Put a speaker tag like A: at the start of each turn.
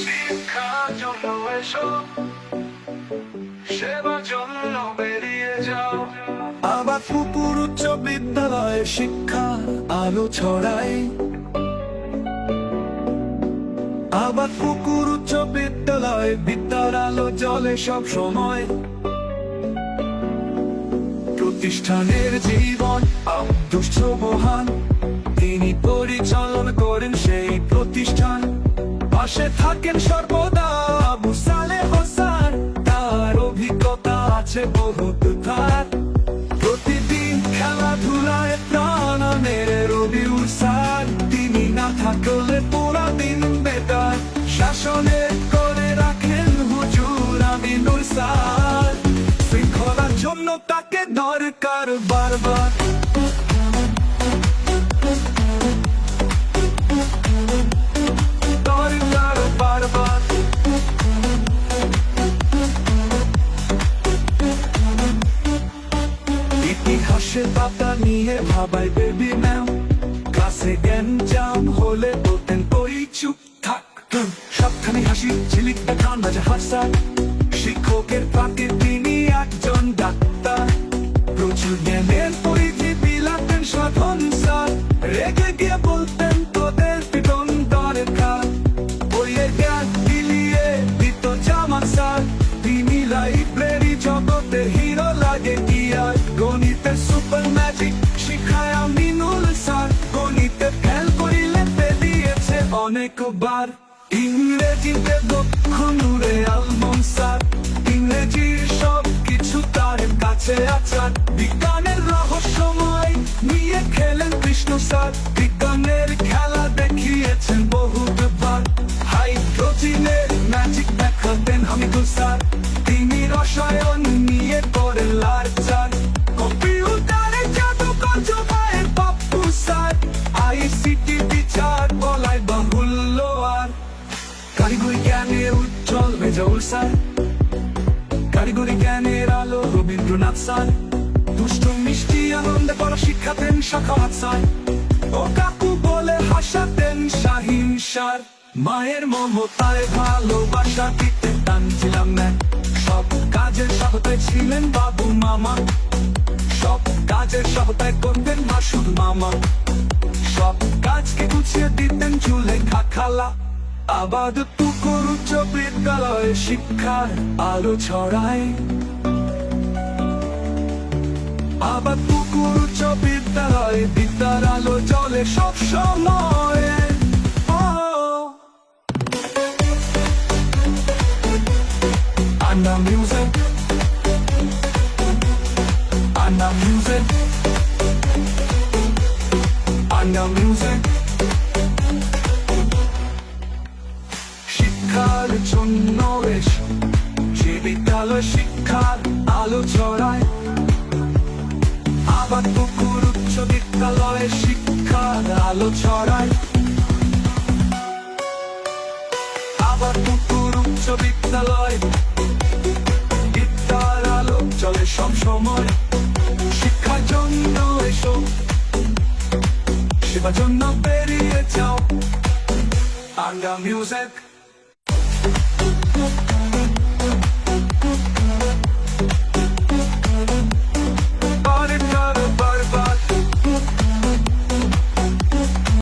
A: শিক্ষার জন্য এসো, সেবার জন্য বেরিয়ে যাও।
B: আবার পুকুর উচ্চ বিদ্যালয়ে শিক্ষা আলো ছড়ায়। আবার পুকুর উচ্চ বিদ্যালয়ে বিদ্যার আলো জ্বলে সব সময়। প্রতিষ্ঠানের জীবন দুষ্ট মহান, তিনি পরিচালন করেন সেই প্রতিষ্ঠান। পাশে থাকেন সর্বদা আবু সালেহ স্যার, তার অভিজ্ঞতা আছে বহুত ধার। প্রতিদিন খেলাধুলায় প্রাণ আনেন রবিউল স্যার, তিনি না থাকলে পুরা দিন বেকার। শাসনে করে রাখেন হুজুর আমিনুল স্যার, শৃঙ্খলার জন্য তাকে দরকার বারবার। ইতিহাসের পাতা নিয়ে ভাবাই বেবি ম্যাম, ক্লাসে জ্ঞান জাম হলে বলতেন ওই চুপ থাক। সবখানে হাসি ঝিলিক দেখান বাজে হাসা, শিক্ষকের ফাঁকে তিনি একজন ডাক্তার। প্রচুর জ্ঞানের পরিধি বিলাতেন সাধন স্যার, রেগে গিয়ে বলতেন তোদের পিটন দরকার। বইয়ের জ্ঞান বিলিয়ে দিত জামান স্যার, তিনি লাইব্রেরি জগতে হিরো লাগে কি আর। গণিতের সুপার ম্যাজিক শিখায় আমিনুল স্যার, গণিতে ফেল করিলে দিয়েছে অনেকবার। ইংরেজিতে দক্ষ নূরে আলম স্যার, ইংরেজির সব কিছু তার কাছে আচার। বিজ্ঞানের রহস্যময় নিয়ে খেলেন কৃষ্ণ স্যার, বিজ্ঞানের খেলা দেখিয়েছেন বহুতবার। হাইড্রোজেনের ম্যাজিক দেখাতেন হামিদুল স্যার, তিনি রসায়ন নিয়ে করেন লারচার। কম্পিউটারে জাদুকর জোগাড়ের বাপ্পু স্যার, আইসিটি বিচার বলাই বাহুল্য আর। কারিগরি জ্ঞানের উজ্জ্বল মেজর স্যার, কারিগরি জ্ঞানের আলো রবীন্দ্রনাথ স্যার। দুষ্ট মিষ্টি আনন্দে পড়া শিক্ষাতেন সাখাওয়াত স্যার, ও কাকু বলে হাসাতেন শাহিন স্যার। মায়ের মমতায় ভালোবাসা দিতে টানছিলাম না, সব কাজের সহায়তায় ছিলেন বাবু মামা। সব কাজের সহায়তায় করতেন মাসুদ মামা, সব কাজকে গুছিয়ে দিতেন জুলেখা খালা। আবাদ পুকুর উচ্চ বিদ্যালয়ে শিক্ষার আলো ছড়ায়। আবাদ পুকুর উচ্চ বিদ্যালয়ে বিদ্যার আলো জ্বলে সব সময়। Anna music, Anna music, Anna music। শিক্ষার জন্য এসো, যে বিদ্যালয় শিক্ষার আলো ছড়ায়। আবার পুকুর উচ্চ বিদ্যালয়ে শিক্ষার আলো ছড়ায়। আবার পুকুর উচ্চ বিদ্যালয় বিদ্যার আলো চলে সব সময়। শিক্ষার জন্য এসো, সেবার জন্য বেরিয়ে যাও। আন্ডা মিউজিক।